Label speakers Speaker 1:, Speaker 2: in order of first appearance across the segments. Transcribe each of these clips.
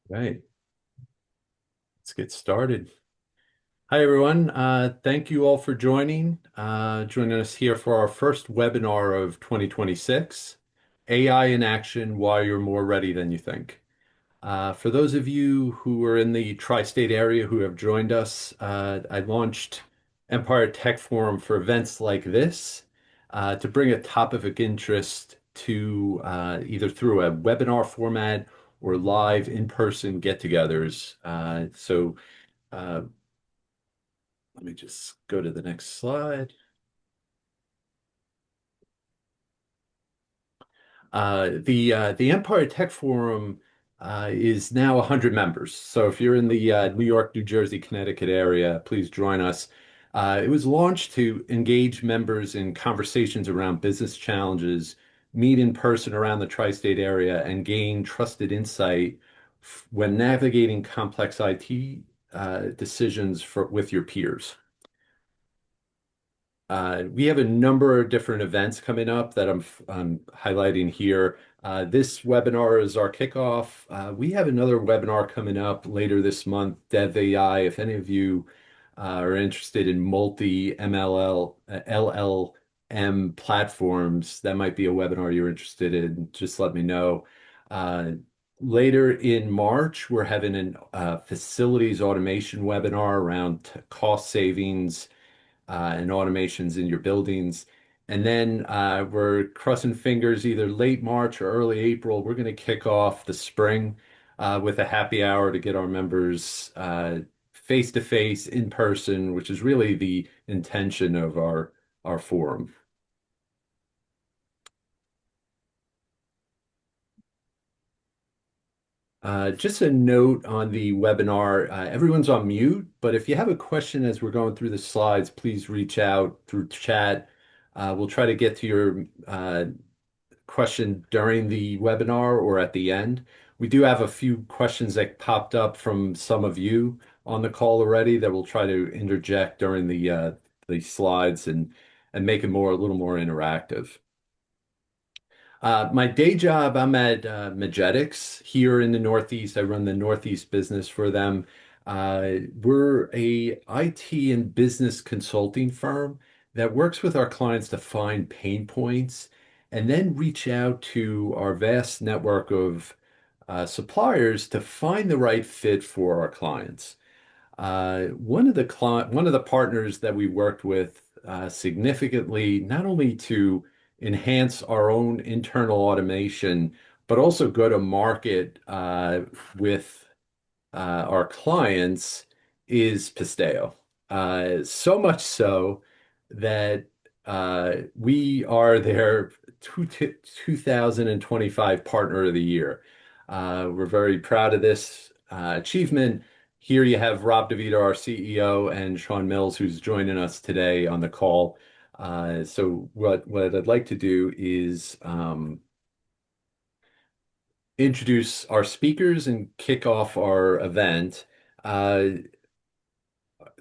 Speaker 1: Right, let's get started. Hi, everyone. Thank you all for joining us here for our first webinar of 2026, AI in Action, Why You're More Ready Than You Think. For those of you who are in the tri-state area who have joined us, I launched Empire Tech Forum for events like this to bring a topic of interest to either through a webinar format or live in-person get-togethers. Uh, let me just go to the next slide. The Empire Tech Forum is now 100 members. So if you're in the New York, New Jersey, Connecticut area, please join us. It was launched to engage members in conversations around business challenges, meet in person around the tri-state area, and gain trusted insight when navigating complex IT decisions with your peers. We have a number of different events coming up that I'm highlighting here. This webinar is our kickoff. We have another webinar coming up later this month, Dev AI. If any of you are interested in multi-MLL, LLM platforms, that might be a webinar you're interested in. Just let me know. Uh, Later in March, we're having a facilities automation webinar around cost savings and automations in your buildings. And then we're crossing fingers either late March or early April. We're going to kick off the spring with a happy hour to get our members face to face in person, which is really the intention of our forum. Just a note on the webinar, everyone's on mute, but if you have a question as we're going through the slides, please reach out through chat. We'll try to get to your question during the webinar or at the end. We do have a few questions that popped up from some of you on the call already that we'll try to interject during the slides and make it a little more interactive. My day job, I'm at Mejeticks here in the Northeast. I run the Northeast business for them. We're a IT and business consulting firm that works with our clients to find pain points and then reach out to our vast network of suppliers to find the right fit for our clients. One of the partners that we worked with significantly, not only to enhance our own internal automation, but also go to market with our clients is Pisteyo. So much so that we are their 2025 Partner of the Year. We're very proud of this achievement. Here you have Rob DeVito, our CEO, and Shawn Mills, who's joining us today on the call. So what I'd like to do is introduce our speakers and kick off our event. Uh,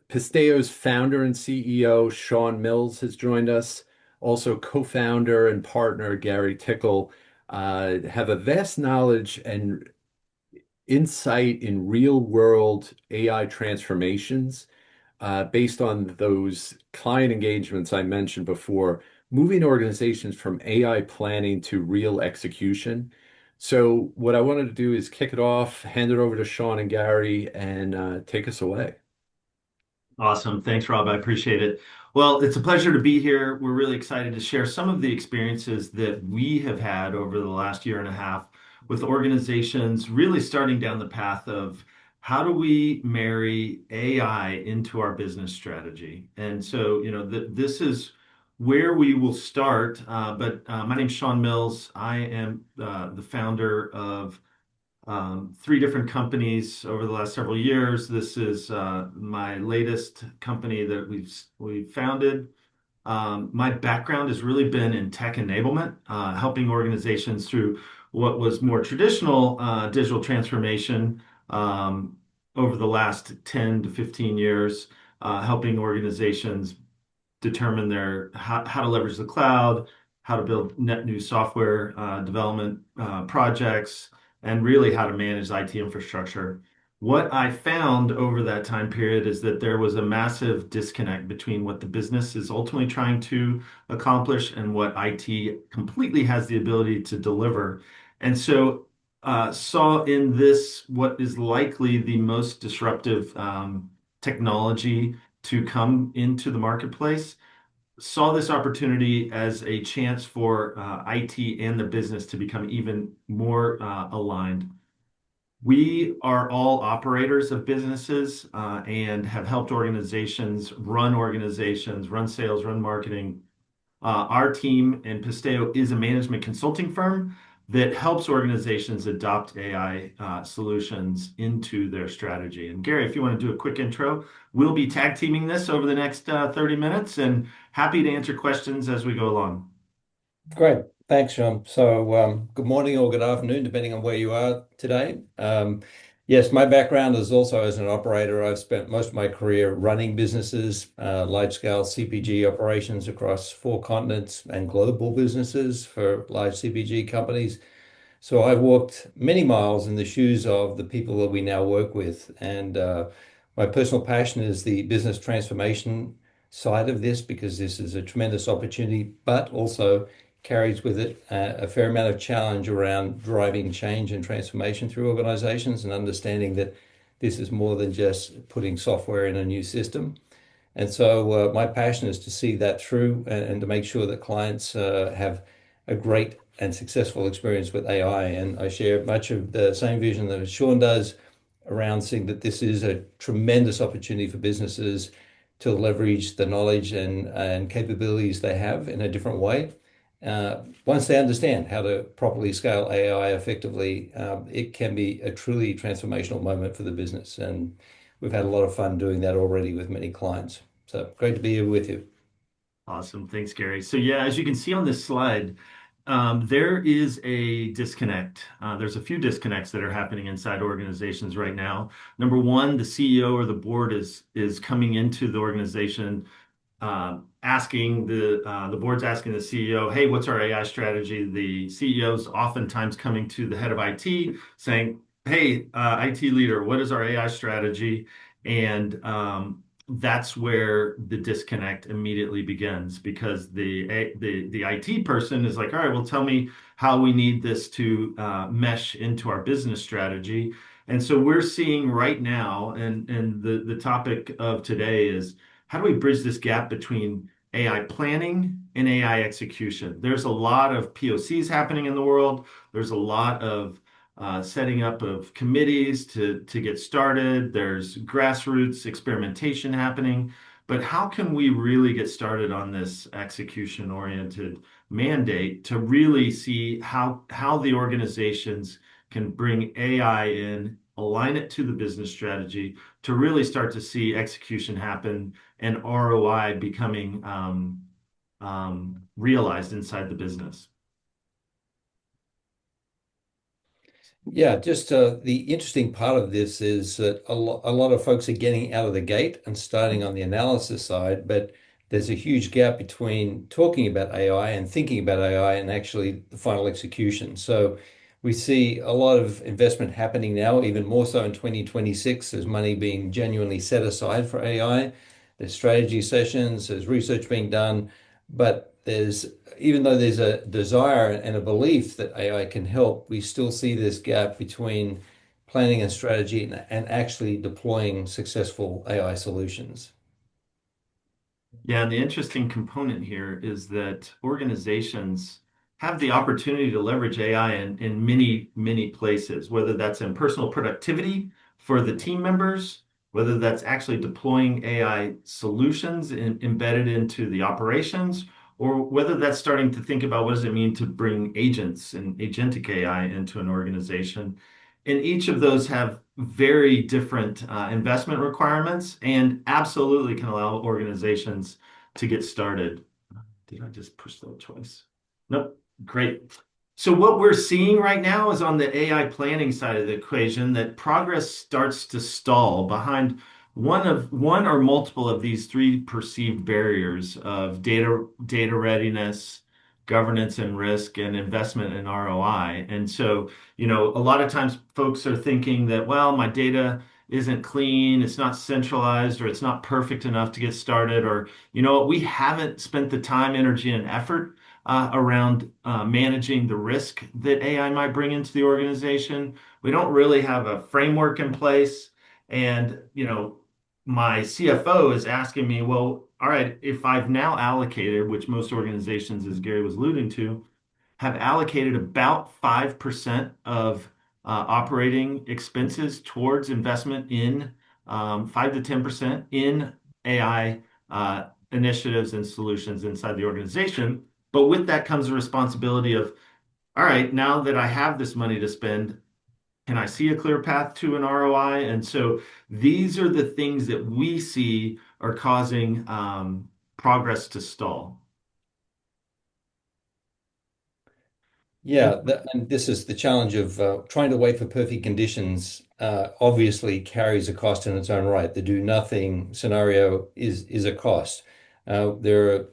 Speaker 1: Pisteyo's founder and CEO, Shawn Mills, has joined us. Also, co-founder and partner Gary Tickle have a vast knowledge and insight in real-world AI transformations based on those client engagements I mentioned before, moving organizations from AI planning to real execution. So what I wanted to do is kick it off, hand it over to Shawn and Gary, and take us away.
Speaker 2: Awesome. Thanks, Rob. I appreciate it. Well, it's a pleasure to be here. We're really excited to share some of the experiences that we have had over the last year and a half with organizations really starting down the path of how do we marry AI into our business strategy. And so, this is where we will start. But my name's Shawn Mills. I am the founder of three different companies over the last several years. This is my latest company that we've founded. My background has really been in tech enablement, helping organizations through what was more traditional digital transformation over the last 10 to 15 years, helping organizations determine how to leverage the cloud, how to build net new software development projects, and really how to manage IT infrastructure. What I found over that time period is that there was a massive disconnect between what the business is ultimately trying to accomplish and what IT completely has the ability to deliver. And so, saw in this what is likely the most disruptive technology to come into the marketplace, saw this opportunity as a chance for IT and the business to become even more aligned. We are all operators of businesses and have helped organizations, run sales, run marketing. Our team in Pisteyo is a management consulting firm that helps organizations adopt AI solutions into their strategy. And Gary, if you want to do a quick intro, we'll be tag teaming this over the next 30 minutes and happy to answer questions as we go along.
Speaker 3: Great. Thanks, Shawn. Good morning or good afternoon, depending on where you are today. Yes, my background is also as an operator. I've spent most of my career running businesses, large-scale CPG operations across 4 continents and global businesses for large CPG companies. So I've walked many miles in the shoes of the people that we now work with. And my personal passion is the business transformation side of this because this is a tremendous opportunity, but also carries with it a fair amount of challenge around driving change and transformation through organizations and understanding that this is more than just putting software in a new system. And so my passion is to see that through and to make sure that clients have a great and successful experience with AI. And I share much of the same vision that Shawn does around seeing that this is a tremendous opportunity for businesses to leverage the knowledge and capabilities they have in a different way. Once they understand how to properly scale AI effectively, it can be a truly transformational moment for the business. And we've had a lot of fun doing that already with many clients. So great to be here with you.
Speaker 2: Awesome. Thanks, Gary. So yeah, as you can see on this slide, there is a disconnect. There's a few disconnects that are happening inside organizations right now. Number one, the CEO or the board is coming into the organization asking the board's asking the CEO, "Hey, what's our AI strategy?" The CEO's oftentimes coming to the head of IT saying, "Hey, IT leader, what is our AI strategy?" And that's where the disconnect immediately begins because the IT person is like, "All right, well, tell me how we need this to mesh into our business strategy." And so we're seeing right now, and the topic of today is how do we bridge this gap between AI planning and AI execution? There's a lot of POCs happening in the world. There's a lot of setting up of committees to get started. There's grassroots experimentation happening. But how can we really get started on this execution-oriented mandate to really see how the organizations can bring AI in, align it to the business strategy to really start to see execution happen and ROI becoming realized inside the business?
Speaker 3: Yeah, just the interesting part of this is that a lot of folks are getting out of the gate and starting on the analysis side, but there's a huge gap between talking about AI and thinking about AI and actually the final execution. So we see a lot of investment happening now, even more so in 2026. There's money being genuinely set aside for AI. There's strategy sessions, there's research being done, but even though there's a desire and a belief that AI can help, we still see this gap between planning and strategy and actually deploying successful AI solutions.
Speaker 2: Yeah, and the interesting component here is that organizations have the opportunity to leverage AI in many, many places, whether that's in personal productivity for the team members, whether that's actually deploying AI solutions embedded into the operations, or whether that's starting to think about what does it mean to bring agents and agentic AI into an organization. And each of those have very different investment requirements and absolutely can allow organizations to get started. Did I just push that twice? Nope. Great. So what we're seeing right now is on the AI planning side of the equation that progress starts to stall behind one or multiple of these three perceived barriers of data readiness, governance and risk and investment and ROI. And so, a lot of times folks are thinking that, well, my data isn't clean, it's not centralized, or it's not perfect enough to get started, or, we haven't spent the time, energy, and effort around managing the risk that AI might bring into the organization. We don't really have a framework in place. And, my CFO is asking me, well, all right, if I've now allocated, which most organizations, as Gary was alluding to, have allocated about 5% of operating expenses towards investment in 5 to 10% in AI initiatives and solutions inside the organization. But with that comes the responsibility of, all right, now that I have this money to spend, can I see a clear path to an ROI? And so these are the things that we see are causing progress to stall.
Speaker 3: Yeah, and this is the challenge of trying to wait for perfect conditions. Obviously, carries a cost in its own right. The do nothing scenario is a cost. There are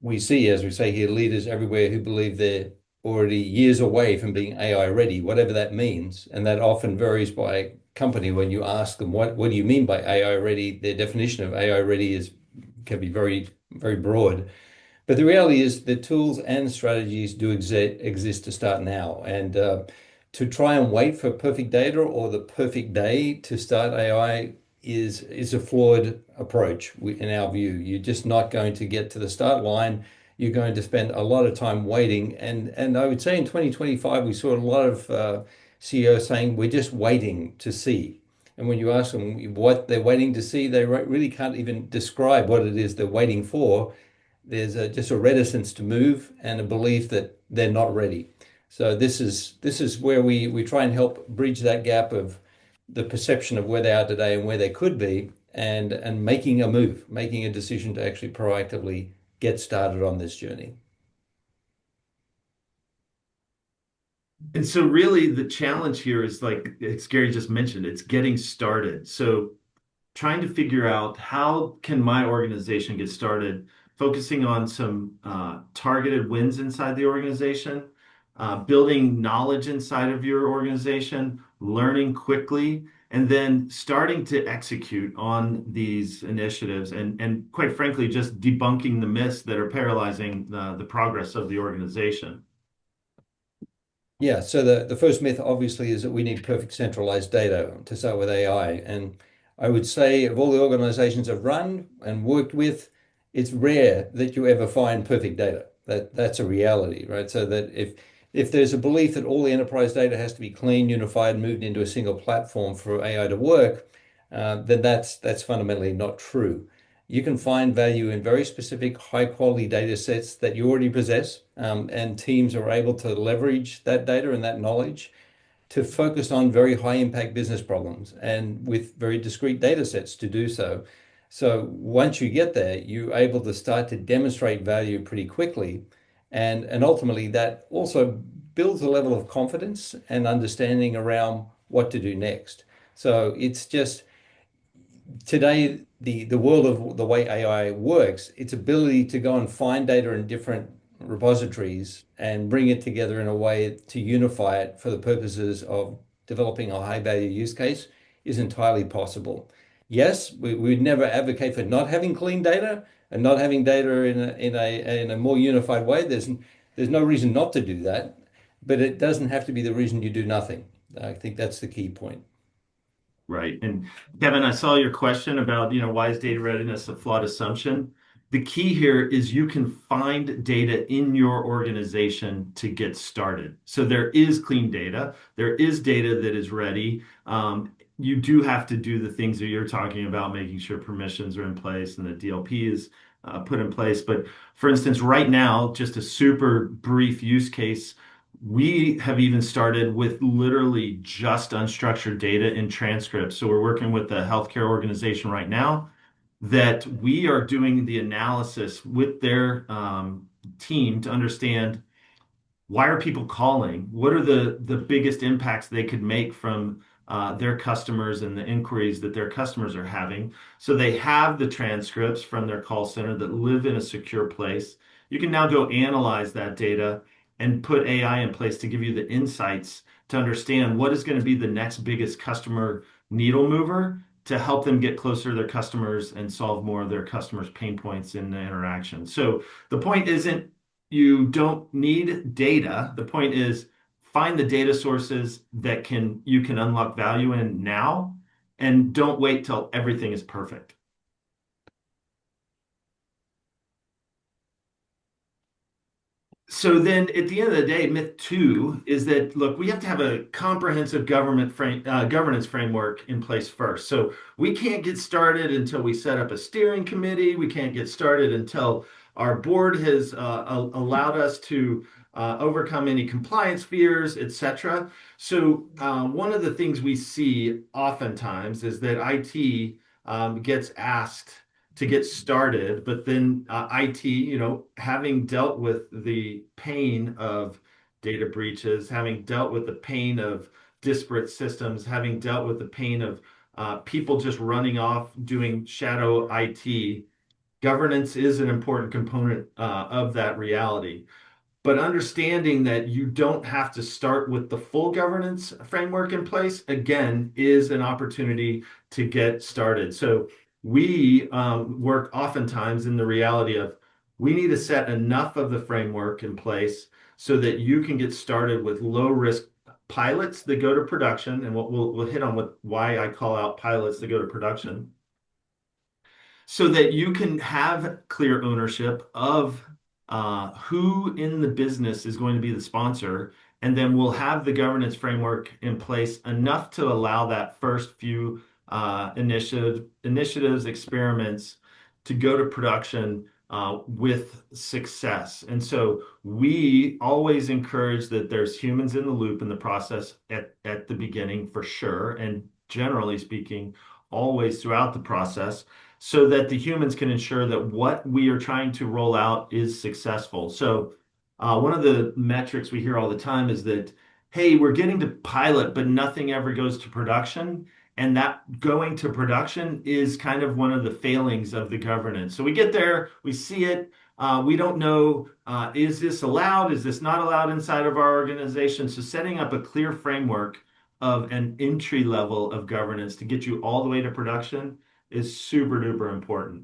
Speaker 3: we see, as we say here, leaders everywhere who believe they're already years away from being AI ready, whatever that means. And that often varies by company. When you ask them, what do you mean by AI ready? Their definition of AI ready can be very, very broad. But the reality is the tools and strategies do exist to start now. And to try and wait for perfect data or the perfect day to start AI is a flawed approach in our view. You're just not going to get to the start line. You're going to spend a lot of time waiting. And I would say in 2025, we saw a lot of CEOs saying, we're just waiting to see. And when you ask them what they're waiting to see, they really can't even describe what it is they're waiting for. There's just a reticence to move and a belief that they're not ready. So this is where we try and help bridge that gap of the perception of where they are today and where they could be, and making a move, making a decision to actually proactively get started on this journey.
Speaker 2: And so really the challenge here is like as Gary just mentioned, it's getting started. So trying to figure out how can my organization get started, focusing on some targeted wins inside the organization, building knowledge inside of your organization, learning quickly, and then starting to execute on these initiatives and quite frankly, just debunking the myths that are paralyzing the progress of the organization.
Speaker 3: Yeah, so the first myth obviously is that we need perfect centralized data to start with AI. And I would say of all the organizations I've run and worked with, it's rare that you ever find perfect data. That's a reality, right? So that if there's a belief that all the enterprise data has to be clean, unified, and moved into a single platform for AI to work, then that's fundamentally not true. You can find value in very specific high quality data sets that you already possess, and teams are able to leverage that data and that knowledge to focus on very high impact business problems and with very discrete data sets to do so. So once you get there, you're able to start to demonstrate value pretty quickly. And ultimately, that also builds a level of confidence and understanding around what to do next. So it's just today the world of the way AI works, its ability to go and find data in different repositories and bring it together in a way to unify it for the purposes of developing a high value use case is entirely possible. Yes, we would never advocate for not having clean data and not having data in a more unified way. There's no reason not to do that, but it doesn't have to be the reason you do nothing. I think that's the key point.
Speaker 2: Right. And Kevin, I saw your question about, why is data readiness a flawed assumption? The key here is you can find data in your organization to get started. So there is clean data. There is data that is ready. You do have to do the things that you're talking about, making sure permissions are in place and the DLP is put in place. But for instance, right now, just a super brief use case, we have even started with literally just unstructured data in transcripts. So we're working with a healthcare organization right now that we are doing the analysis with their team to understand why are people calling? What are the biggest impacts they could make from their customers and the inquiries that their customers are having? So they have the transcripts from their call center that live in a secure place. you can now go analyze that data and put AI in place to give you the insights to understand what is going to be the next biggest customer needle mover to help them get closer to their customers and solve more of their customers' pain points in the interaction. So the point isn't you don't need data. The point is find the data sources that can you can unlock value in now and don't wait till everything is perfect. So then at the end of the day, myth two is that, look, we have to have a comprehensive governance framework in place first. So we can't get started until we set up a steering committee. We can't get started until our board has allowed us to overcome any compliance fears, etc. So one of the things we see oftentimes is that IT gets asked to get started, but then IT, having dealt with the pain of data breaches, having dealt with the pain of disparate systems, having dealt with the pain of people just running off doing shadow IT, governance is an important component of that reality. But understanding that you don't have to start with the full governance framework in place, again, is an opportunity to get started. So we work oftentimes in the reality of we need to set enough of the framework in place so that you can get started with low risk pilots that go to production. And what we'll hit on with why I call out pilots that go to production so that you can have clear ownership of who in the business is going to be the sponsor. And then we'll have the governance framework in place enough to allow that first few initiatives, experiments to go to production with success. And so we always encourage that there's humans in the loop in the process at the beginning for sure. And generally speaking, always throughout the process so that the humans can ensure that what we are trying to roll out is successful. So, one of the metrics we hear all the time is that, hey, we're getting to pilot, but nothing ever goes to production. And that going to production is kind of one of the failings of the governance. So we get there, we see it, we don't know, is this allowed? Is this not allowed inside of our organization? So setting up a clear framework of an entry level of governance to get you all the way to production is super duper important.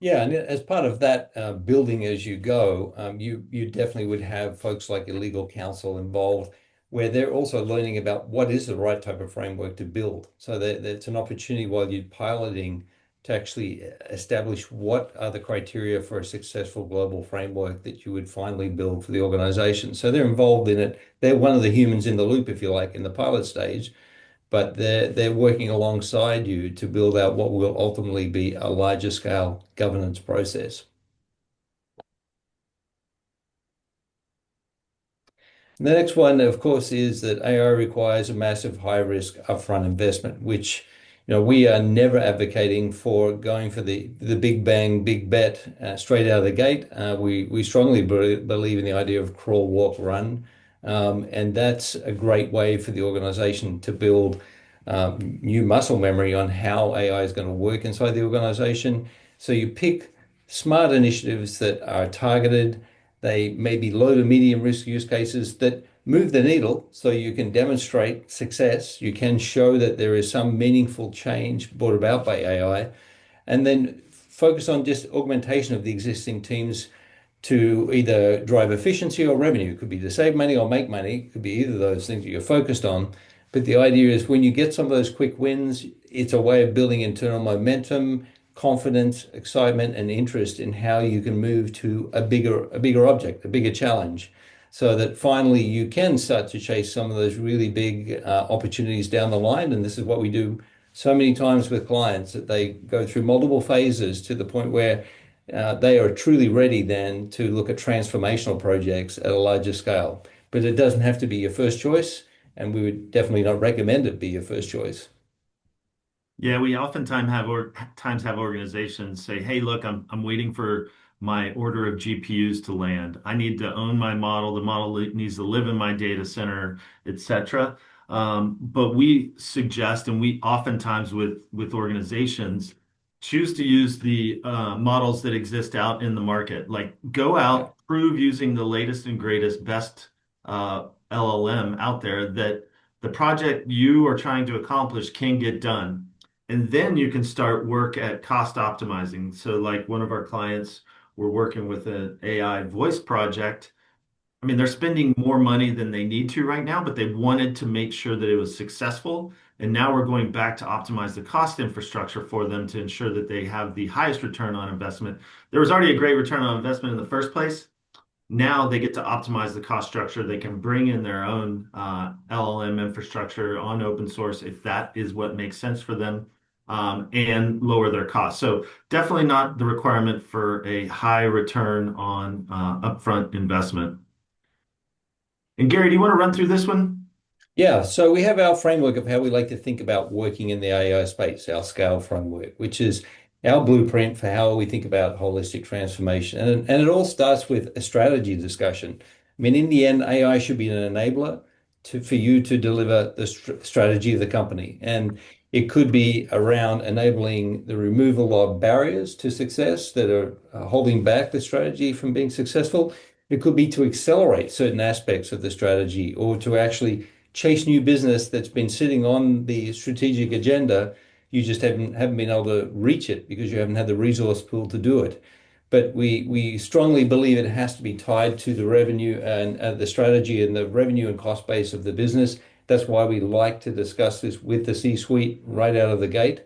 Speaker 3: Yeah, and as part of that building as you go, you definitely would have folks like your legal counsel involved, where they're also learning about what is the right type of framework to build. So that it's an opportunity while you're piloting to actually establish what are the criteria for a successful global framework that you would finally build for the organization. So they're involved in it. They're one of the humans in the loop, if you like, in the pilot stage, but they're working alongside you to build out what will ultimately be a larger scale governance process. And the next one, of course, is that AI requires a massive high risk upfront investment, which we are never advocating for going for the big bang, big bet straight out of the gate. We strongly believe in the idea of crawl, walk, run. And that's a great way for the organization to build new muscle memory on how AI is going to work inside the organization. So you pick smart initiatives that are targeted. They may be low to medium risk use cases that move the needle so you can demonstrate success. You can show that there is some meaningful change brought about by AI, and then focus on just augmentation of the existing teams to either drive efficiency or revenue. It could be to save money or make money. It could be either of those things that you're focused on. But the idea is when you get some of those quick wins, it's a way of building internal momentum, confidence, excitement, and interest in how you can move to a bigger object, a bigger challenge, so that finally you can start to chase some of those really big opportunities down the line. And this is what we do so many times with clients that they go through multiple phases to the point where they are truly ready then to look at transformational projects at a larger scale. But it doesn't have to be your first choice, and we would definitely not recommend it be your first choice.
Speaker 2: Yeah, we oftentimes have organizations say, "Hey, look, I'm waiting for my order of GPUs to land. I need to own my model. The model needs to live in my data center, etc." But we suggest, and we oftentimes with organizations choose to use the models that exist out in the market. Like go
Speaker 3: Yeah.
Speaker 2: out, prove using the latest and greatest, best LLM out there that the project you are trying to accomplish can get done. And then you can start work at cost optimizing. So, like one of our clients, we're working with an AI voice project. I mean, they're spending more money than they need to right now, but they wanted to make sure that it was successful. And now we're going back to optimize the cost infrastructure for them to ensure that they have the highest return on investment. There was already a great return on investment in the first place. Now they get to optimize the cost structure. They can bring in their own LLM infrastructure on open source if that is what makes sense for them, and lower their costs. So definitely not the requirement for a high return on upfront investment. And Gary, do you want to run through this one?
Speaker 3: Yeah, so we have our framework of how we like to think about working in the AI space, our scale framework, which is our blueprint for how we think about holistic transformation. And it all starts with a strategy discussion. I mean, in the end, AI should be an enabler for you to deliver the strategy of the company. And it could be around enabling the removal of barriers to success that are holding back the strategy from being successful. It could be to accelerate certain aspects of the strategy or to actually chase new business that's been sitting on the strategic agenda. You just haven't been able to reach it because you haven't had the resource pool to do it. But we strongly believe it has to be tied to the revenue and the strategy and the revenue and cost base of the business. That's why we like to discuss this with the C-suite right out of the gate.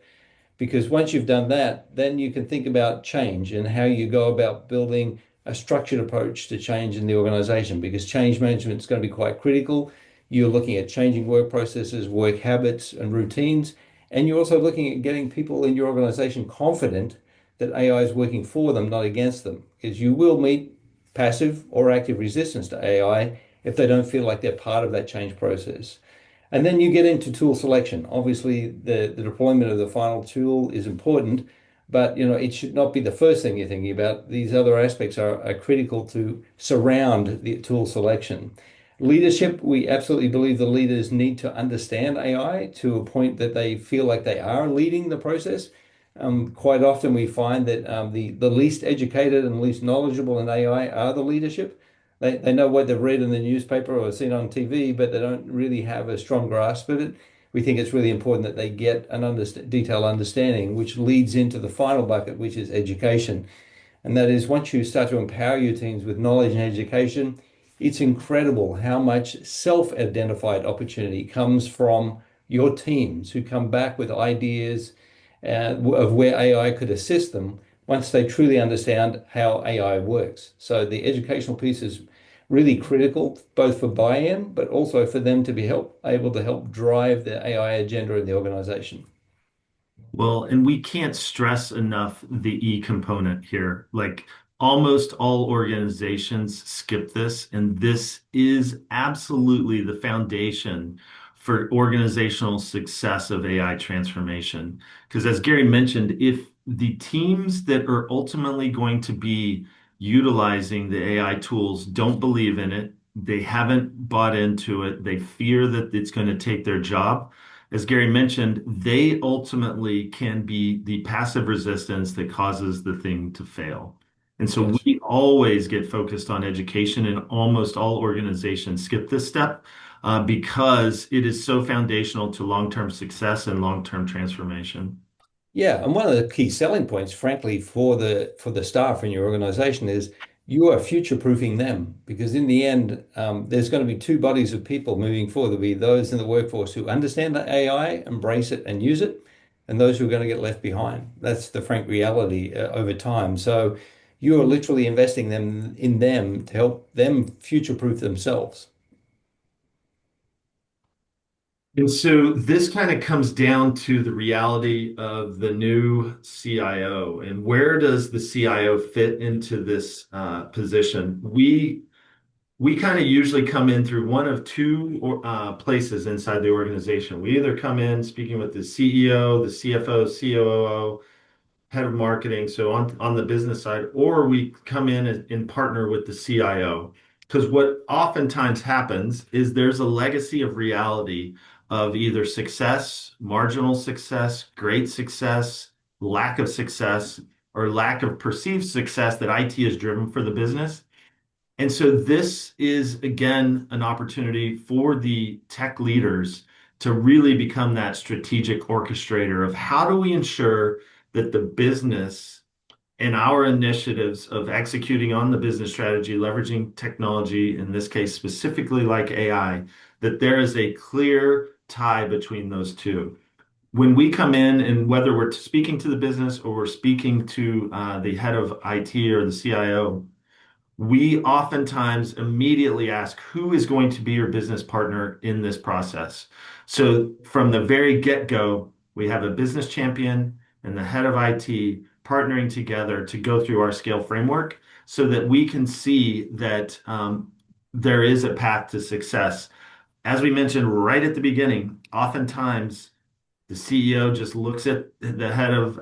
Speaker 3: Because once you've done that, then you can think about change and how you go about building a structured approach to change in the organization. Because change management is going to be quite critical. You're looking at changing work processes, work habits, and routines. And you're also looking at getting people in your organization confident that AI is working for them, not against them. Because you will meet passive or active resistance to AI if they don't feel like they're part of that change process. And then you get into tool selection. Obviously, the deployment of the final tool is important, but it should not be the first thing you're thinking about. These other aspects are critical to surround the tool selection. Leadership, we absolutely believe the leaders need to understand AI to a point that they feel like they are leading the process. Quite often we find that the least educated and least knowledgeable in AI are the leadership. They know what they've read in the newspaper or seen on TV, but they don't really have a strong grasp of it. We think it's really important that they get an detailed understanding, which leads into the final bucket, which is education. And that is once you start to empower your teams with knowledge and education, it's incredible how much self-identified opportunity comes from your teams who come back with ideas of where AI could assist them once they truly understand how AI works. So the educational piece is really critical, both for buy-in, but also for them to be able to help drive the AI agenda in the organization.
Speaker 2: Well, and we can't stress enough the E component here. Like almost all organizations skip this, and this is absolutely the foundation for organizational success of AI transformation. Because as Gary mentioned, if the teams that are ultimately going to be utilizing the AI tools don't believe in it, they haven't bought into it, they fear that it's going to take their job, as Gary mentioned, they ultimately can be the passive resistance that causes the thing to fail. And so
Speaker 3: Yes.
Speaker 2: we always get focused on education, and almost all organizations skip this step because it is so foundational to long-term success and long-term transformation.
Speaker 3: Yeah, and one of the key selling points, frankly, for the staff in your organization is you are future-proofing them because in the end, there's going to be two bodies of people moving forward. There'll be those in the workforce who understand the AI, embrace it, and use it, and those who are going to get left behind. That's the frank reality over time. So you are literally investing them in them to help them future-proof themselves.
Speaker 2: And so this kind of comes down to the reality of the new CIO and where does the CIO fit into this position? We kind of usually come in through one of two places inside the organization. We either come in speaking with the CEO, the CFO, COO, head of marketing, so on the business side, or we come in and partner with the CIO. Because what oftentimes happens is there's a legacy of reality of either success, marginal success, great success, lack of success or lack of perceived success that IT has driven for the business. And so this is again an opportunity for the tech leaders to really become that strategic orchestrator of how do we ensure that the business and our initiatives of executing on the business strategy, leveraging technology, in this case specifically like AI, that there is a clear tie between those two. When we come in, and whether we're speaking to the business or we're speaking to the head of IT or the CIO, we oftentimes immediately ask who is going to be your business partner in this process. So from the very get-go, we have a business champion and the head of IT partnering together to go through our scale framework so that we can see that there is a path to success. As we mentioned right at the beginning, oftentimes the CEO just looks at the head of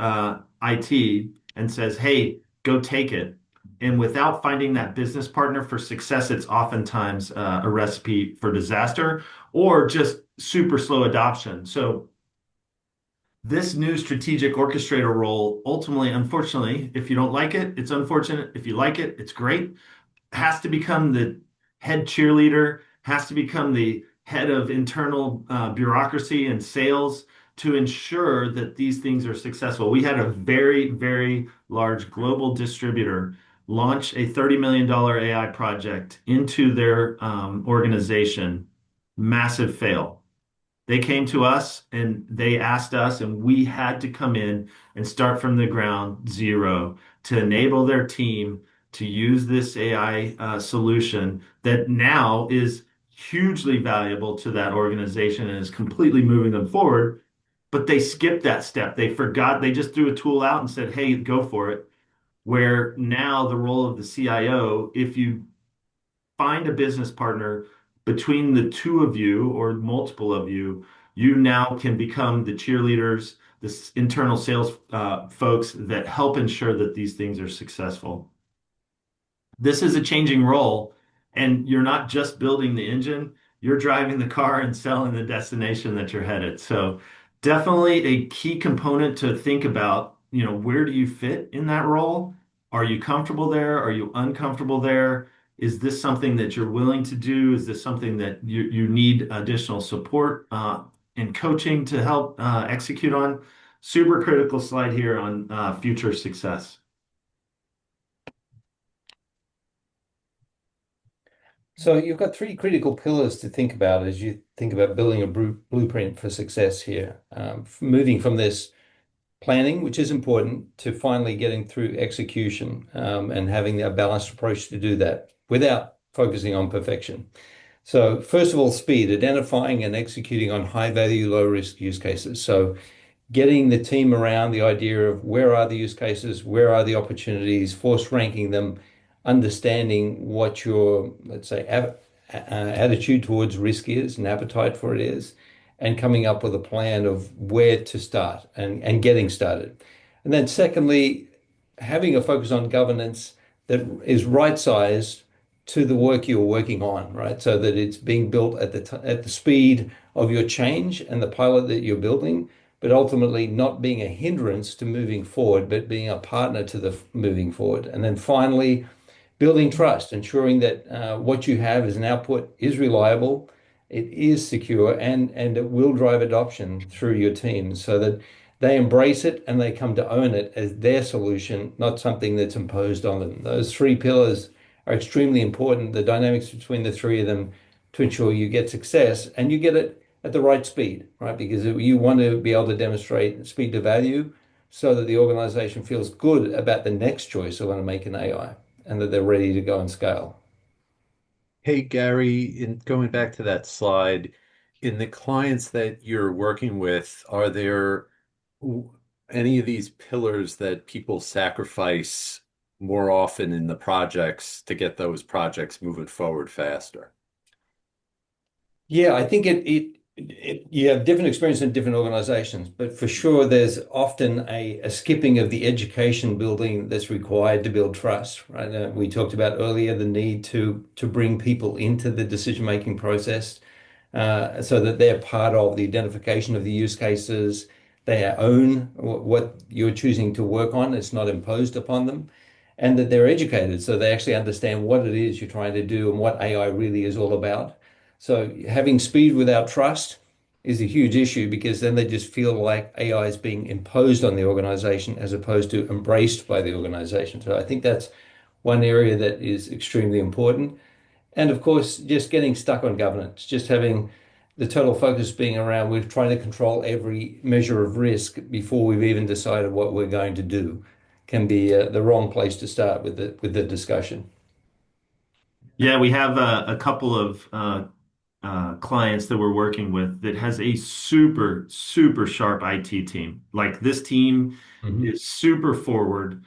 Speaker 2: IT and says, "Hey, go take it." And without finding that business partner for success, it's oftentimes a recipe for disaster or just super slow adoption. So this new strategic orchestrator role, ultimately, unfortunately, if you don't like it, it's unfortunate. If you like it, it's great, has to become the head cheerleader, has to become the head of internal bureaucracy and sales to ensure that these things are successful. We had a very, very large global distributor launch a $30 million AI project into their organization. Massive fail. They came to us and they asked us, and we had to come in and start from the ground zero to enable their team to use this AI solution that now is hugely valuable to that organization and is completely moving them forward. But they skipped that step. They forgot, they just threw a tool out and said, "Hey, go for it." Where now the role of the CIO, if you find a business partner between the two of you or multiple of you, you now can become the cheerleaders, the internal sales folks that help ensure that these things are successful. This is a changing role, and you're not just building the engine, you're driving the car and selling the destination that you're headed. So definitely a key component to think about, where do you fit in that role? Are you comfortable there? Are you uncomfortable there? Is this something that you're willing to do? Is this something that you need additional support and coaching to help execute on? Super critical slide here on future success.
Speaker 3: So you've got three critical pillars to think about as you think about building a blueprint for success here. Moving from this planning, which is important, to finally getting through execution, and having a balanced approach to do that without focusing on perfection. So first of all, speed, identifying and executing on high value, low risk use cases. So getting the team around the idea of where are the use cases, where are the opportunities, force ranking them, understanding what your, let's say, attitude towards risk is and appetite for it is, and coming up with a plan of where to start and getting started. And then secondly, having a focus on governance that is right sized to the work you're working on, right? So that it's being built at the speed of your change and the pilot that you're building, but ultimately not being a hindrance to moving forward, but being a partner to the moving forward. And then finally, building trust, ensuring that what you have as an output is reliable, it is secure, and it will drive adoption through your team so that they embrace it and they come to own it as their solution, not something that's imposed on them. Those three pillars are extremely important, the dynamics between the three of them, to ensure you get success and you get it at the right speed, right? Because you want to be able to demonstrate speed to value so that the organization feels good about the next choice they want to make in AI and that they're ready to go and scale.
Speaker 1: Hey, Gary, in going back to that slide, in the clients that you're working with, are there any of these pillars that people sacrifice more often in the projects to get those projects moving forward faster?
Speaker 3: Yeah, I think you have different experience in different organizations, but for sure there's often a skipping of the education building that's required to build trust, right? We talked about earlier the need to bring people into the decision-making process so that they're part of the identification of the use cases, they own what you're choosing to work on. It's not imposed upon them, and that they're educated so they actually understand what it is you're trying to do and what AI really is all about. So having speed without trust is a huge issue because then they just feel like AI is being imposed on the organization as opposed to embraced by the organization. So I think that's one area that is extremely important. And of course, just getting stuck on governance, just having the total focus being around we're trying to control every measure of risk before we've even decided what we're going to do can be the wrong place to start with the discussion.
Speaker 2: Yeah, we have a couple of clients that we're working with that has a super, super sharp IT team. Like this team
Speaker 3: Mhm.
Speaker 2: is super forward.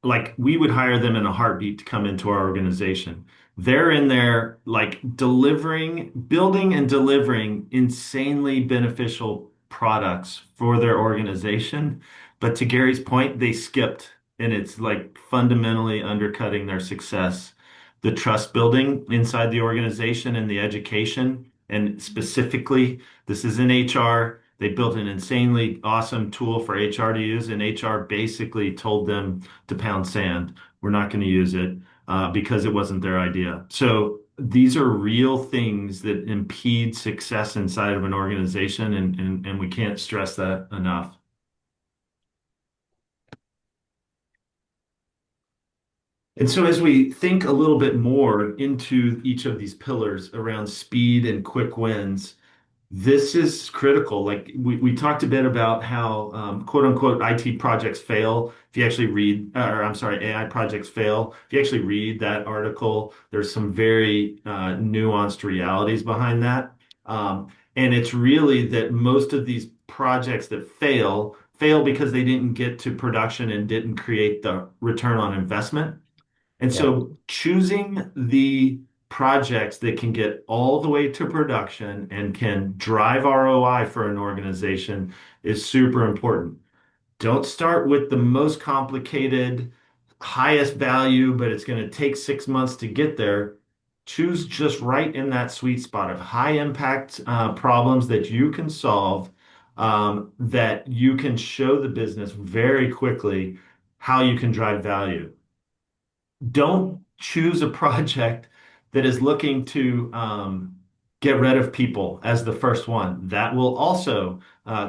Speaker 2: Like we would hire them in a heartbeat to come into our organization. They're in there like delivering, building and delivering insanely beneficial products for their organization. But to Gary's point, they skipped and it's like fundamentally undercutting their success. The trust building inside the organization and the education, and specifically, this is in HR. They built an insanely awesome tool for HR to use, and HR basically told them to pound sand. We're not going to use it because it wasn't their idea. So these are real things that impede success inside of an organization, and we can't stress that enough. And so, as we think a little bit more into each of these pillars around speed and quick wins, this is critical. Like we talked a bit about how quote unquote IT projects fail. If you actually read, or I'm sorry, AI projects fail. If you actually read that article, there's some very nuanced realities behind that. And it's really that most of these projects that fail because they didn't get to production and didn't create the return on investment. And
Speaker 3: Yeah.
Speaker 2: so choosing the projects that can get all the way to production and can drive ROI for an organization is super important. Don't start with the most complicated, highest value, but it's going to take 6 months to get there. Choose just right in that sweet spot of high impact problems that you can solve, that you can show the business very quickly how you can drive value. Don't choose a project that is looking to get rid of people as the first one. That will also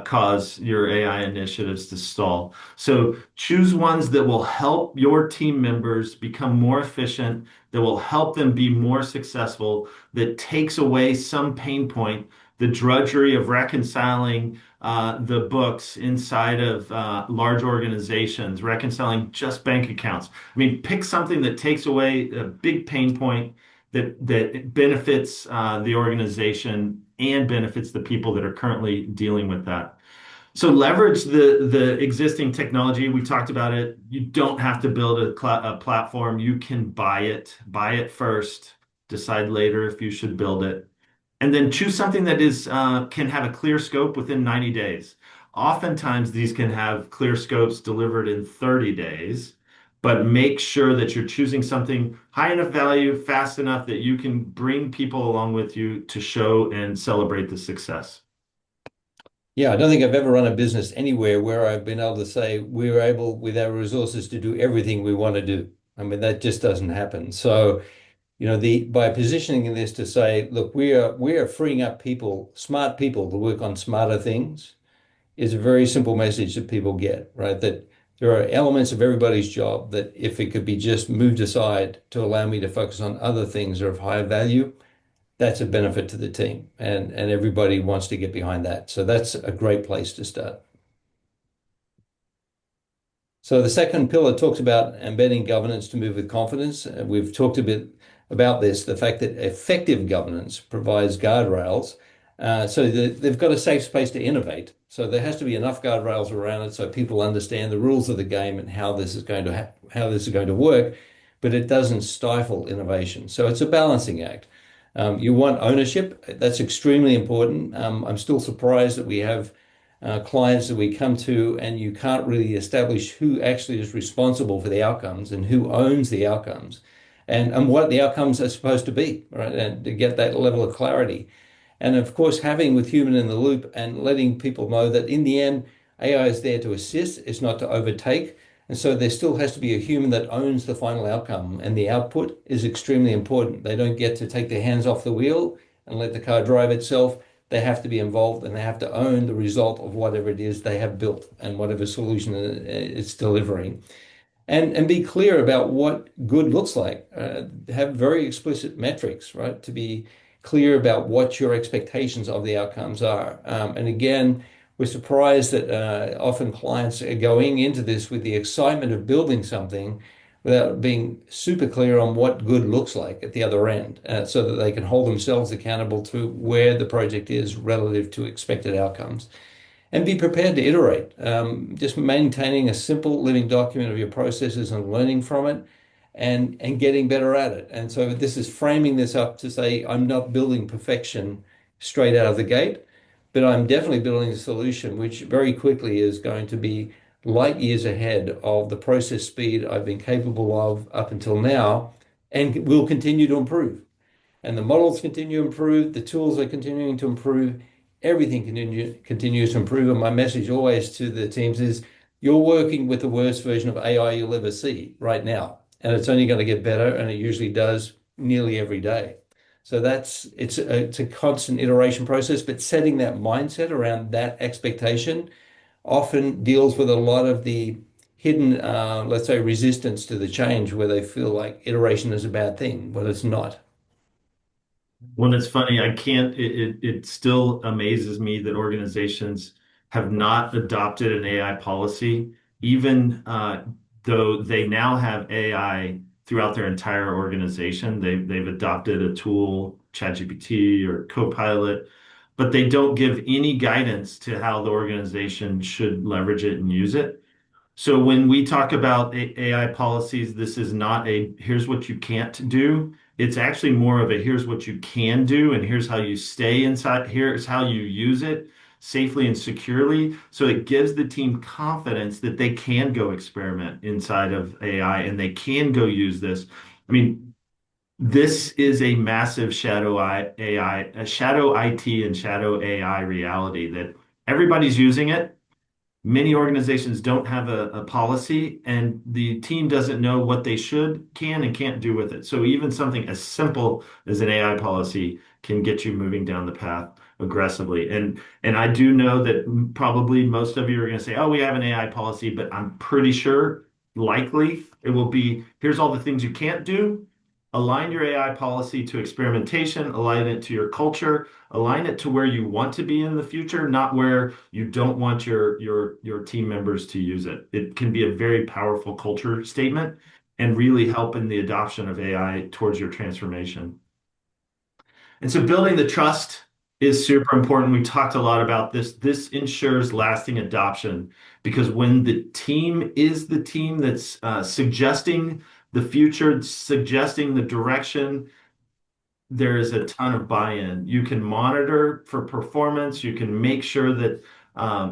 Speaker 2: cause your AI initiatives to stall. So choose ones that will help your team members become more efficient, that will help them be more successful, that takes away some pain point, the drudgery of reconciling the books inside of large organizations, reconciling just bank accounts. I mean, pick something that takes away a big pain point that benefits the organization and benefits the people that are currently dealing with that. So leverage the existing technology. We talked about it. You don't have to build a platform. You can buy it. Buy it first. Decide later if you should build it. And then choose something that is can have a clear scope within 90 days. Oftentimes, these can have clear scopes delivered in 30 days, but make sure that you're choosing something high enough value, fast enough that you can bring people along with you to show and celebrate the success.
Speaker 3: Yeah, I don't think I've ever run a business anywhere where I've been able to say we're able with our resources to do everything we want to do. I mean, that just doesn't happen. So, the by positioning this to say, look, we are freeing up people, smart people to work on smarter things is a very simple message that people get, right? That there are elements of everybody's job that if it could be just moved aside to allow me to focus on other things that are of higher value, that's a benefit to the team. And everybody wants to get behind that. So that's a great place to start. So the second pillar talks about embedding governance to move with confidence. We've talked a bit about this, the fact that effective governance provides guardrails, so that they've got a safe space to innovate. So there has to be enough guardrails around it so people understand the rules of the game and how this is going to how this is going to work, but it doesn't stifle innovation. So it's a balancing act. You want ownership. That's extremely important. I'm still surprised that we have clients that we come to, and you can't really establish who actually is responsible for the outcomes and who owns the outcomes and what the outcomes are supposed to be, right? And to get that level of clarity. And of course, having with human in the loop and letting people know that in the end, AI is there to assist, it's not to overtake. And so there still has to be a human that owns the final outcome, and the output is extremely important. They don't get to take their hands off the wheel and let the car drive itself. They have to be involved and they have to own the result of whatever it is they have built and whatever solution it's delivering. And be clear about what good looks like. Have very explicit metrics, right? To be clear about what your expectations of the outcomes are. And again, we're surprised that often clients are going into this with the excitement of building something without being super clear on what good looks like at the other end, so that they can hold themselves accountable to where the project is relative to expected outcomes and be prepared to iterate. Just maintaining a simple living document of your processes and learning from it and getting better at it. And so this is framing this up to say, I'm not building perfection straight out of the gate, but I'm definitely building a solution which very quickly is going to be light years ahead of the process speed I've been capable of up until now and will continue to improve. And the models continue to improve, the tools are continuing to improve, everything continues to improve. And my message always to the teams is you're working with the worst version of AI you'll ever see right now. And it's only going to get better, and it usually does nearly every day. So it's a constant iteration process, but setting that mindset around that expectation often deals with a lot of the hidden, let's say, resistance to the change where they feel like iteration is a bad thing, but it's not.
Speaker 2: When it's funny, I can't, it still amazes me that organizations have not adopted an AI policy, even though they now have AI throughout their entire organization. They've adopted a tool, ChatGPT or Copilot, but they don't give any guidance to how the organization should leverage it and use it. So when we talk about AI policies, this is not a here's what you can't do. It's actually more of a here's what you can do and here's how you stay inside. Here's how you use it safely and securely. So it gives the team confidence that they can go experiment inside of AI and they can go use this. I mean, this is a massive AI, a shadow IT and shadow AI reality that everybody's using it. Many organizations don't have a policy, and the team doesn't know what they should, can, and can't do with it. So even something as simple as an AI policy can get you moving down the path aggressively. And I do know that probably most of you are going to say, "Oh, we have an AI policy," but I'm pretty sure likely it will be, "Here's all the things you can't do. Align your AI policy to experimentation, align it to your culture, align it to where you want to be in the future, not where you don't want your team members to use it." It can be a very powerful culture statement and really help in the adoption of AI towards your transformation. And so building the trust is super important. We talked a lot about this. This ensures lasting adoption because when the team is the team that's suggesting the future, suggesting the direction, there is a ton of buy-in. You can monitor for performance. You can make sure that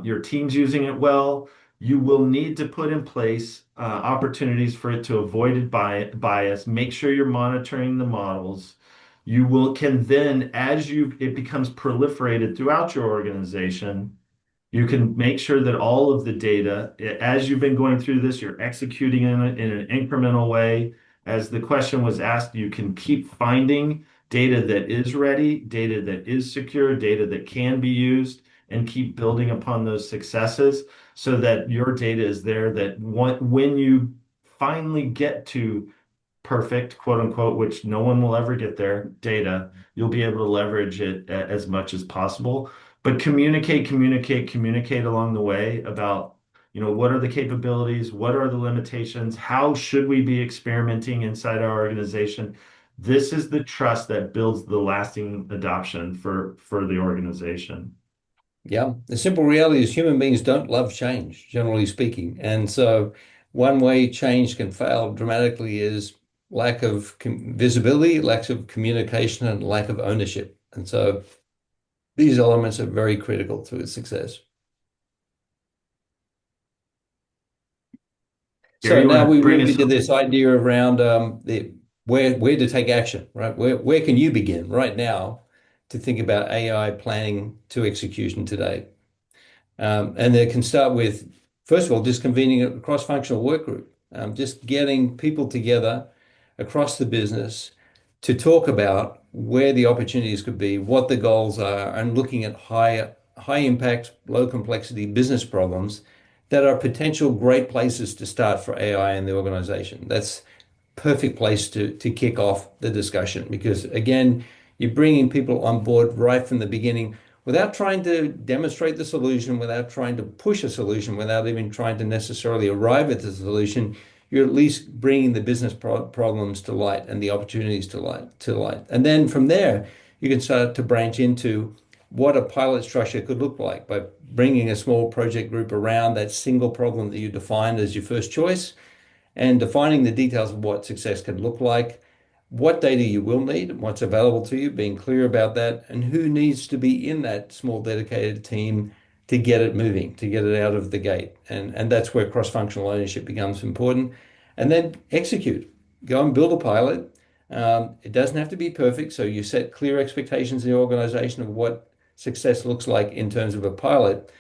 Speaker 2: your team's using it well. You will need to put in place opportunities for it to avoid bias. Make sure you're monitoring the models. You will can then, as it becomes proliferated throughout your organization, you can make sure that all of the data, as you've been going through this, you're executing in an incremental way. As the question was asked, you can keep finding data that is ready, data that is secure, data that can be used, and keep building upon those successes so that your data is there that when you finally get to perfect, quote unquote, which no one will ever get there, data, you'll be able to leverage it as much as possible. But communicate along the way about, what are the capabilities? What are the limitations? How should we be experimenting inside our organization? This is the trust that builds the lasting adoption for the organization.
Speaker 3: Yeah, the simple reality is human beings don't love change, generally speaking. And so, one way change can fail dramatically is lack of visibility, lack of communication, and lack of ownership. And so, these elements are very critical to its success.
Speaker 2: Gary,
Speaker 3: So
Speaker 2: you want
Speaker 3: now
Speaker 2: to
Speaker 3: we
Speaker 2: bring
Speaker 3: move
Speaker 2: us
Speaker 3: into
Speaker 2: home?
Speaker 3: this idea around the where to take action, right? Where can you begin right now to think about AI planning to execution today? And it can start with, first of all, just convening a cross-functional work group, just getting people together across the business to talk about where the opportunities could be, what the goals are, and looking at high impact, low complexity business problems that are potential great places to start for AI in the organization. That's perfect place to kick off the discussion because again, you're bringing people on board right from the beginning without trying to demonstrate the solution, without trying to push a solution, without even trying to necessarily arrive at the solution. You're at least bringing the business problems to light and the opportunities to light. And then from there, you can start to branch into what a pilot structure could look like by bringing a small project group around that single problem that you defined as your first choice and defining the details of what success can look like, what data you will need, what's available to you, being clear about that, and who needs to be in that small dedicated team to get it moving, to get it out of the gate. And that's where cross-functional ownership becomes important. And then execute. Go and build a pilot. It doesn't have to be perfect, so you set clear expectations in the organization of what success looks like in terms of a pilot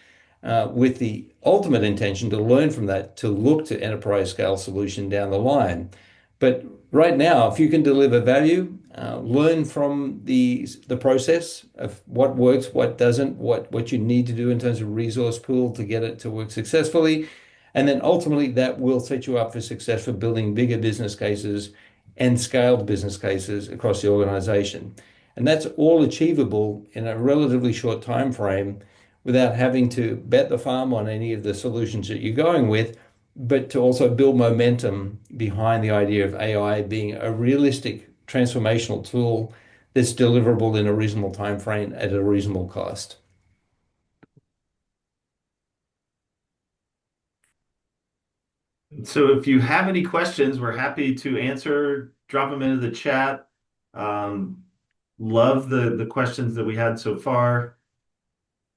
Speaker 3: with the ultimate intention to learn from that, to look to enterprise scale solution down the line. But right now, if you can deliver value, learn from the process of what works, what doesn't, what you need to do in terms of resource pool to get it to work successfully. And then ultimately that will set you up for success for building bigger business cases and scaled business cases across the organization. And that's all achievable in a relatively short time frame without having to bet the farm on any of the solutions that you're going with, but to also build momentum behind the idea of AI being a realistic transformational tool that's deliverable in a reasonable time frame at a reasonable cost.
Speaker 2: So if you have any questions, we're happy to answer. Drop them into the chat. Um, Love the questions that we had so far.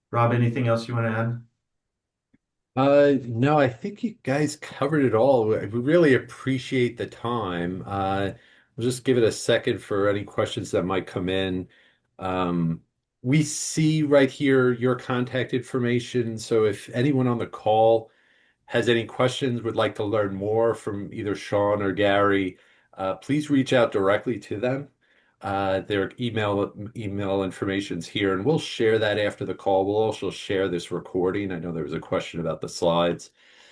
Speaker 2: Rob, anything else you want to add?
Speaker 1: No, I think you guys covered it all. We really appreciate the time. We'll just give it a second for any questions that might come in. Um, we see right here your contact information. So if anyone on the call has any questions, would like to learn more from either Shawn or Gary, please reach out directly to them. Their email information's here, and we'll share that after the call. We'll also share this recording. I know there was a question about the slides,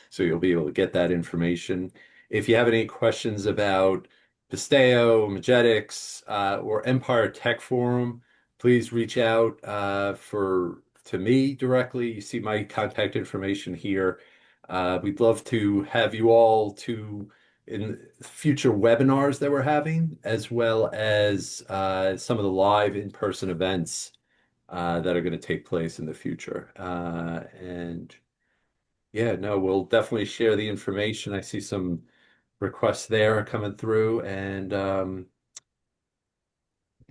Speaker 1: so you'll be able to get that information. If you have any questions about Pisteyo, Mejeticks, or Empire Tech Forum, please reach out to me directly. You see my contact information here. We'd love to have you all to in future webinars that we're having, as well as some of the live in-person events that are going to take place in the future. And yeah, no, we'll definitely share the information. I see some requests there coming through, and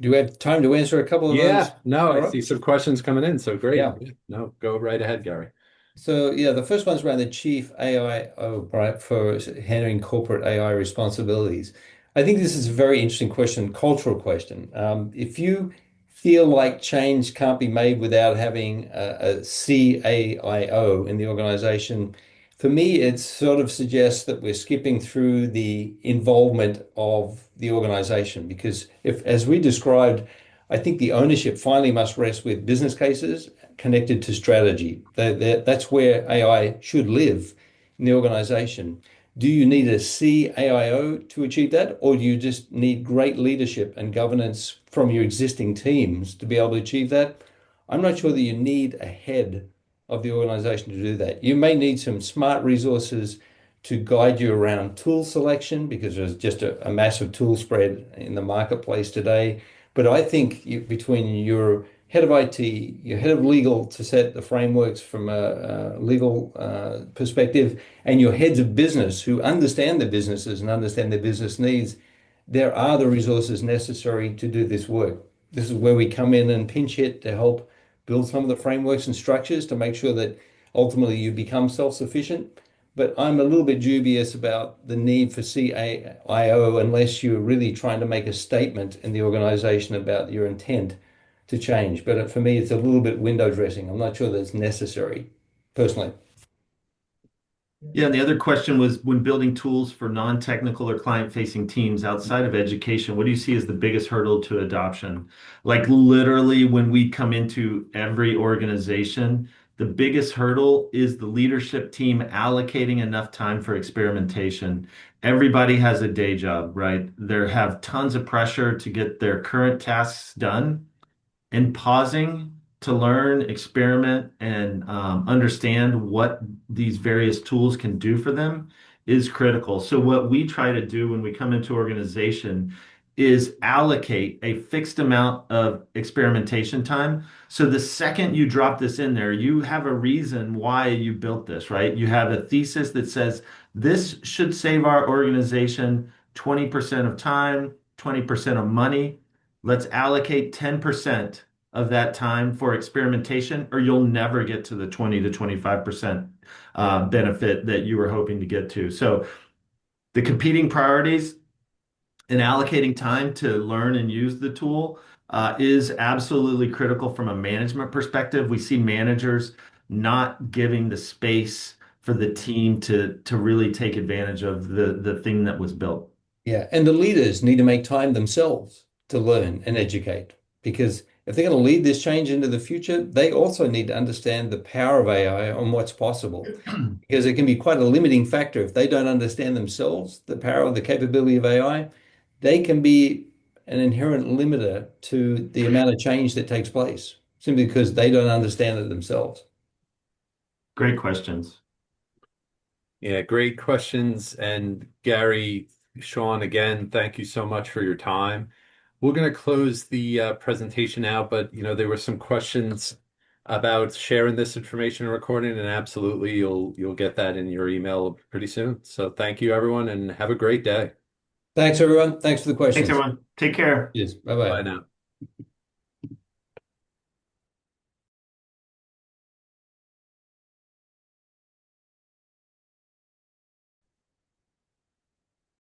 Speaker 3: Do we have time to answer a couple of those?
Speaker 1: yeah, no,
Speaker 3: All
Speaker 1: I
Speaker 3: right.
Speaker 1: see some questions coming in. So great.
Speaker 3: Yeah.
Speaker 1: Yeah, no, go right ahead, Gary.
Speaker 3: So yeah, the first one's around the chief AIO, right, for handling corporate AI responsibilities. I think this is a very interesting question, cultural question. If you feel like change can't be made without having a CAIO in the organization, for me, it sort of suggests that we're skipping through the involvement of the organization because if, as we described, I think the ownership finally must rest with business cases connected to strategy. That's where AI should live in the organization. Do you need a CAIO to achieve that, or do you just need great leadership and governance from your existing teams to be able to achieve that? I'm not sure that you need a head of the organization to do that. You may need some smart resources to guide you around tool selection because there's just a massive tool spread in the marketplace today. But I think between your head of IT, your head of legal to set the frameworks from a legal perspective, and your heads of business who understand the businesses and understand their business needs, there are the resources necessary to do this work. This is where we come in and pinch hit to help build some of the frameworks and structures to make sure that ultimately you become self-sufficient. But I'm a little bit dubious about the need for CIO unless you're really trying to make a statement in the organization about your intent to change. But for me, it's a little bit window dressing. I'm not sure that's necessary. personally.
Speaker 2: Yeah, and the other question was when building tools for non-technical or client-facing teams outside of education, what do you see as the biggest hurdle to adoption? Like literally when we come into every organization, the biggest hurdle is the leadership team allocating enough time for experimentation. Everybody has a day job, right? They have tons of pressure to get their current tasks done and pausing to learn, experiment, and understand what these various tools can do for them is critical. So, what we try to do when we come into organization is allocate a fixed amount of experimentation time. So, the second you drop this in there, you have a reason why you built this, right? You have a thesis that says this should save our organization 20% of time, 20% of money. Let's allocate 10% of that time for experimentation, or you'll never get to the 20 to 25% benefit that you were hoping to get to. So the competing priorities and allocating time to learn and use the tool is absolutely critical from a management perspective. We see managers not giving the space for the team to really take advantage of the thing that was built.
Speaker 3: Yeah, and the leaders need to make time themselves to learn and educate because if they're going to lead this change into the future, they also need to understand the power of AI and what's possible because it can be quite a limiting factor. If they don't understand themselves, the power of the capability of AI, they can be an inherent limiter to the amount of change that takes place simply because they don't understand it themselves.
Speaker 2: Great questions.
Speaker 1: Yeah, great questions. And Gary, Shawn, again, thank you so much for your time. We're going to close the presentation out, but there were some questions about sharing this information and recording, and absolutely you'll get that in your email pretty soon. So thank you, everyone, and have a great day.
Speaker 3: Thanks, everyone. Thanks for the
Speaker 2: Thanks,
Speaker 3: questions.
Speaker 2: everyone. Take care.
Speaker 3: Yes.
Speaker 1: Bye
Speaker 3: Bye-bye.
Speaker 1: now.